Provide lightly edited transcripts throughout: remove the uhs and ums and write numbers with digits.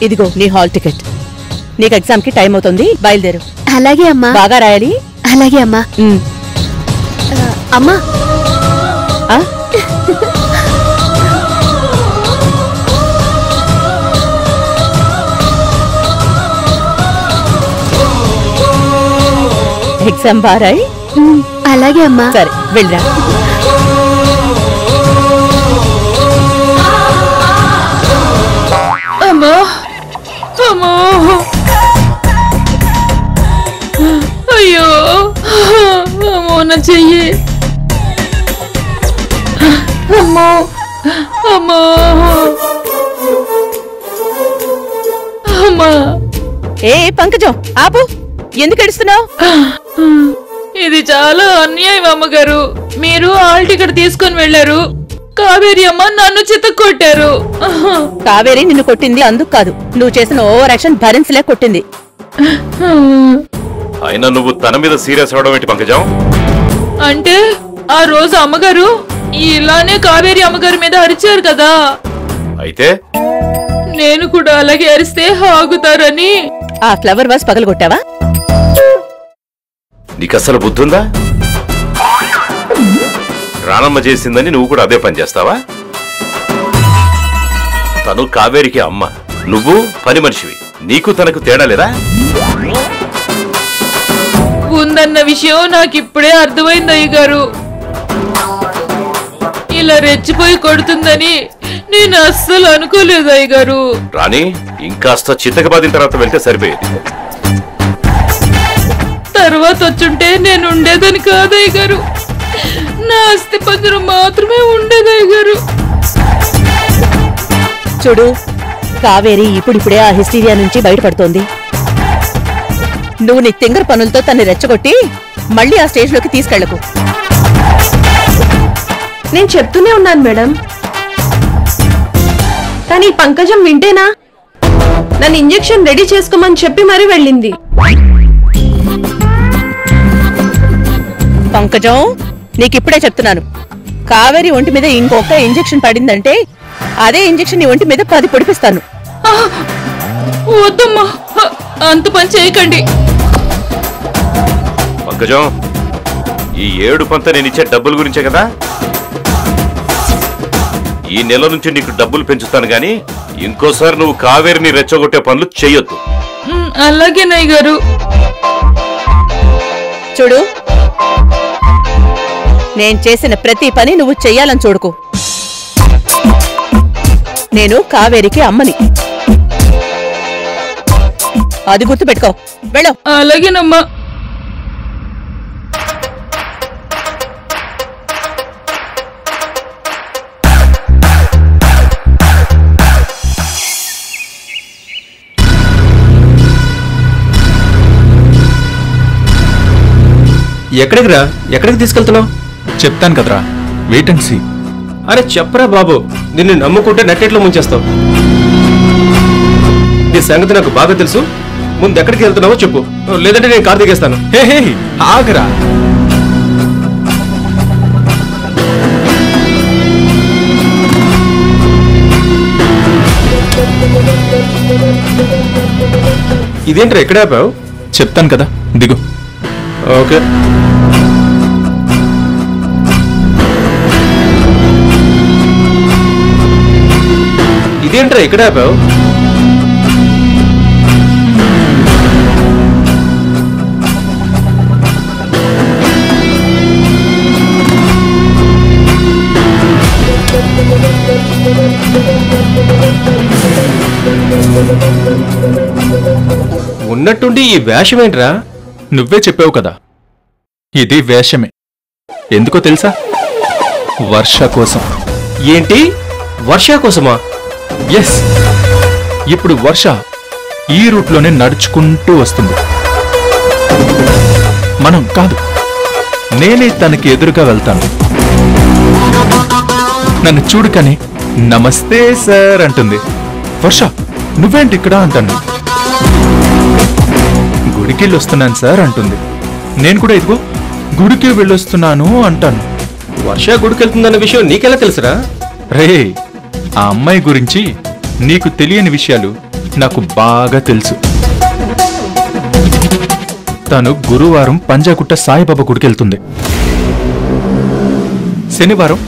ఇదిగో నీ hall ticket. నీకు ఎగ్జామ్ కి టైం అవుతుంది, బయలుదేరు. అలాగే అమ్మా. బాగా రాయాలి. అలాగే అమ్మా. అమ్మా ఎగ్జామ్ బారాయి. అలాగే అమ్మా. సరే వెళ్ళరా. అమ్మా అమ్మా, అయ్యో అమ్మో నా చెయ్యి. అమ్మో అమ్మో అమ్మా. ఏ పంకజం ఆపు, ఎందుకు ఏడుస్తున్నావు? ఇది చాలా అన్యాయం అమ్మగారు. మీరు హాల్ టికెట్ తీసుకొని వెళ్లారు, కావేరి అమ్మ నన్ను చితక్కొట్టారు. కావేరి నిన్ను కొట్టింది అందుకు కాదు, నువ్వు చేసిన ఓవర్ యాక్షన్ భరించలే కొట్టింది. అయినా నువ్వు తన మీద సీరియస్ అవడం ఏంటి పంకజం? అంటే ఆ రోజు అమ్మగారు ఇలానే కావేరి అమ్మగారి మీద అరిచారు కదా, అయితే నేను కూడా అలాగే అరిస్తే ఆగుతారని. ఆ ఫ్లవర్ వాస్ పగలగొట్టావా? నీకు అసలు బుద్ధుందా? రానమ్మ చేసిందని నువ్వు కూడా అదే పని చేస్తావా? తను కావేరికి అమ్మ, నువ్వు పని మనిషివి. నీకు తనకు తేడా లేదా? ఉందన్న విషయం నాకిప్పుడే అర్థమైంది అయ్యగారు. ఇలా రెచ్చిపోయి కొడుతుందని నేను అస్సలు అనుకోలేదు అయ్యగారు. రాణి, ఇంకాస్త చిత్తకబాదిన తర్వాత వెళ్తే సరిపోయేది. తర్వాత వచ్చుంటే నేను ఉండేదని కాదు అయ్యగారు, నా అస్థి పంజరం మాత్రమే ఉండేది అయ్యగారు. చూడు, కావేరి ఇప్పుడిప్పుడే ఆ హిస్టీరియా నుంచి బయటపడుతోంది. నువ్వు నీ తింగర పనులతో తన్ని రెచ్చగొట్టి మళ్ళీ ఆ స్టేజ్ లోకి తీసుకెళ్లకు. నేను చెప్తూనే ఉన్నాను మేడం, కానీ పంకజం వింటేనా? నన్ను ఇంజెక్షన్ రెడీ చేసుకోమని చెప్పి మరీ వెళ్ళింది. పంకజం, నీకిప్పుడే చెప్తున్నాను, కావేరి ఒంటి మీద ఇంకొక ఇంజెక్షన్ పడిందంటే అదే ఇంజెక్షన్ నీ ఒంటి మీద 10 పొడిపిస్తాను. వద్దమ్మా, అంత పని చేయకండి. పంకజం, ఈ 7 పంత నేను ఇచ్చే డబ్బుల గురించే కదా. ఈ నెల నుంచి నీకు డబ్బులు పెంచుతాను గాని ఇంకోసారి నువ్వు కావేరిని రెచ్చగొట్టే పనులు చెయ్యొద్దు. అలాగేనయ్య గారు. చూడు, నేను చేసిన ప్రతి పని నువ్వు చెయ్యాలని చూడుకో. నేను కావేరికి అమ్మని, అది గుర్తుపెట్టుకో. వెళ్ళు. అలాగేనమ్మా. ఎక్కడికి రా? ఎక్కడికి తీసుకెళ్తున్నావు? చెప్తాను కదరా, వెయిట్ అండ్ సీ. అరే చెప్పరా బాబు, నిన్ను నమ్ముకుంటే నట్టేట్లో ముంచేస్తావు. నీ సంగతి నాకు బాగా తెలుసు. ముందు ఎక్కడికి వెళ్తున్నావో చెప్పు, లేదంటే నేను కారు దిగేస్తాను. హే హే, ఆగరా. ఇదేంట్రా ఎక్కడ ఆపావు? చెప్తాను కదా, దిగు. ఓకే. ఇదేంట్రా ఇక్కడ ఆపావు? ఉన్నట్టుండి ఈ వేషం ఏంట్రా? నువ్వే చెప్పావు కదా, ఇది వేషమే. ఎందుకో తెలుసా? వర్ష కోసం. ఏంటి, వర్ష కోసమా? ఎస్, ఇప్పుడు వర్ష ఈ రూట్లోనే నడుచుకుంటూ వస్తుంది. మనం కాదు, నేనే తనకి ఎదురుగా వెళ్తాను. నన్ను చూడుకని నమస్తే సార్ అంటుంది. వర్ష, నువ్వేంటి ఇక్కడ అంటాను. గుడికి వెళ్ళొస్తున్నాను సార్ అంటుంది. నేను కూడా ఇదిగో గుడికి వెళ్ళొస్తున్నాను అంటాను. వర్ష గుడికి వెళ్తుందన్న విషయం నీకెలా తెలుసురా? రే, ఆ అమ్మాయి గురించి నీకు తెలియని విషయాలు నాకు బాగా తెలుసు. తను గురువారం పంజాగుట్ట సాయిబాబా గుడికి వెళ్తుంది. శనివారం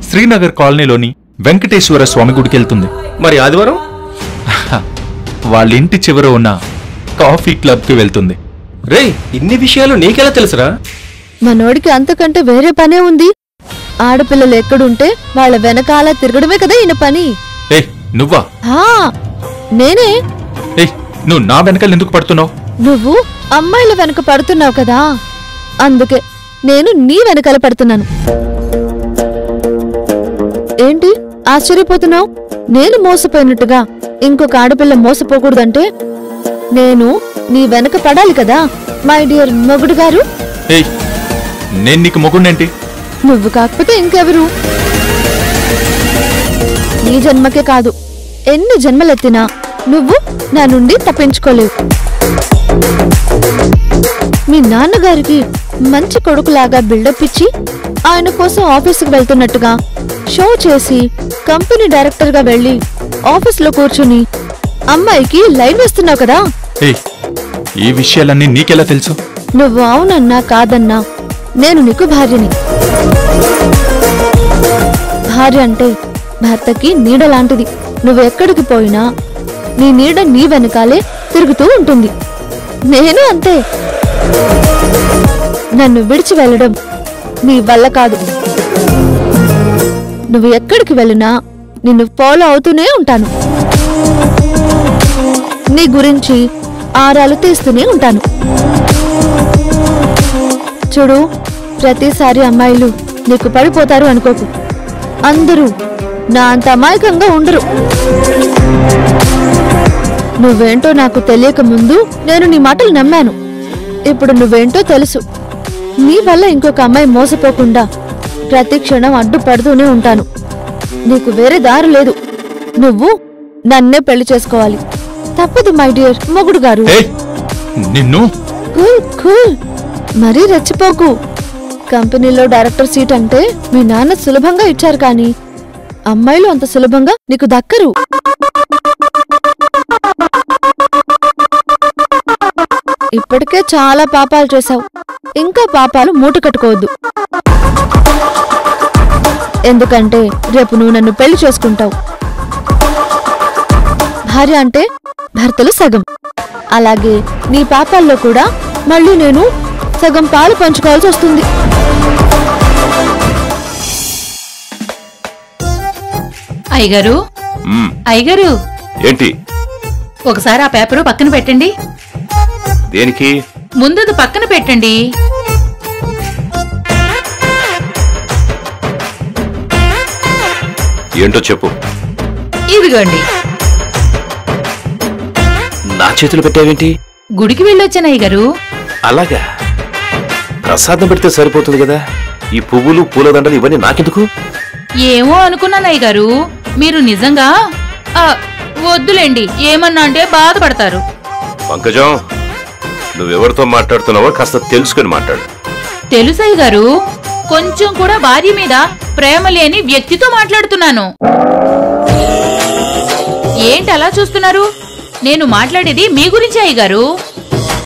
శ్రీనగర్ కాలనీలోని వెంకటేశ్వర స్వామి గుడికి వెళ్తుంది. మరి ఆదివారం వాళ్ళింటి చివర ఉన్న కాఫీ క్లబ్కి వెళ్తుంది. రేయ్, ఇన్ని విషయాలు నీకెలా తెలుసురా? మనోడికి అంతకంటే వేరే పనే ఉంది. ఆడపిల్లలు ఎక్కడుంటే వాళ్ళ వెనకాల తిరగడమే కదా ఈయన పని. ఏయ్ నువ్వా? నేనే. ఏయ్ నువ్వు నా వెనకాల ఎందుకు పడుతున్నావు? నువ్వు అమ్మాయిల వెనక పడుతున్నావు కదా, అందుకే నేను నీ వెనకాల పడుతున్నాను. ఏంటి ఆశ్చర్యపోతున్నావు? నేను మోసపోయినట్టుగా ఇంకొక ఆడపిల్ల మోసపోకూడదంటే నేను నీ వెనక పడాలి కదా మై డియర్ మొగుడు గారు. ఏయ్ నేను నీకు మొగుడేంటి? నువ్వు కాకపోతే ఇంకెవరు? ఈ జన్మకే కాదు, ఎన్ని జన్మలెత్తినా నువ్వు నా నుండి తప్పించుకోలేవు. మీ నాన్నగారికి మంచి కొడుకులాగా బిల్డప్ ఇచ్చి ఆయన కోసం ఆఫీసుకు వెళ్తున్నట్టుగా షో చేసి కంపెనీ డైరెక్టర్ గా వెళ్లి ఆఫీసులో కూర్చుని అమ్మాయికి లైన్ వేస్తున్నావు కదా. ఏయ్ ఈ విషయాలన్నీ నీకెలా తెలుసు? నువ్వు అవునన్నా కాదన్నా నేను నీకు భార్యని. భార్య అంటే భర్తకి నీడ లాంటిది. నువ్వెక్కడికి పోయినా నీ నీడ నీ వెనకాలే తిరుగుతూ ఉంటుంది. నేను అంతే. నన్ను విడిచి వెళ్ళడం నీ వల్ల కాదు. నువ్వు ఎక్కడికి వెళ్ళినా నిన్ను ఫాలో అవుతూనే ఉంటాను. నీ గురించి ఆరాలు తీస్తూనే ఉంటాను. చూడు, ప్రతిసారి అమ్మాయిలు నీకు పడిపోతారు అనుకోకు. అందరూ నా అంత అమాయకంగా ఉండరు. నువ్వేంటో నాకు తెలియక ముందు నేను నీ మాటలు నమ్మాను. ఇప్పుడు నువ్వేంటో తెలుసు. నీ వల్ల ఇంకొక అమ్మాయి మోసపోకుండా ప్రతి క్షణం అడ్డుపడుతూనే ఉంటాను. నీకు వేరే దారి లేదు. నువ్వు నన్నే పెళ్లి చేసుకోవాలి. తప్పదు మై డియర్ మొగుడు గారు. నిన్ను కూల్ కూల్, మరీ రెచ్చిపోకు. కంపెనీలో డైరెక్టర్ సీట్ అంటే మీ నాన్న సులభంగా ఇచ్చారు, కానీ అమ్మాయిలు అంత సులభంగా నీకు దక్కరు. ఇప్పటికే చాలా పాపాలు చేశావు, ఇంకా పాపాలు మూట కట్టుకోవద్దు. ఎందుకంటే రేపు నువ్వు నన్ను పెళ్లి చేసుకుంటావు. భార్య అంటే భర్తలు సగం. అలాగే నీ పాపాల్లో కూడా మళ్ళీ నేను సగం పాలు పంచుకోవాల్సి వస్తుంది. అయ్యగారు, అయ్యగారు, ఏంటి? ఒకసారి ఆ పేపరు పక్కన పెట్టండి. దేనికి? ముందది పక్కన పెట్టండి. ఏంటో చెప్పు. ఇదిగోండి. నా చేతులు పెట్టావేంటి? గుడికి వెళ్ళొచ్చాను అయ్యగారు. అలాగా? ప్రసాదం పెడితే సరిపోతుంది కదా. ఈ పువ్వులు పూలదండలు ఇవన్నీ నాకెందుకు? ఏమో అనుకున్నాను అయ్యగారు, మీరు నిజంగా వద్దులేండి, ఏమన్నా అంటే బాధపడతారు. పంకజం, నువ్వెవరితో మాట్లాడుతున్నావో కాస్త తెలుసుకుని మాట్లాడు. తెలుసు అయ్యగారు, కొంచెం కూడా భార్య మీద ప్రేమ లేని వ్యక్తితో మాట్లాడుతున్నాను. ఏంటి అలా చూస్తున్నారు? నేను మాట్లాడేది మీ గురించి అయ్యగారు.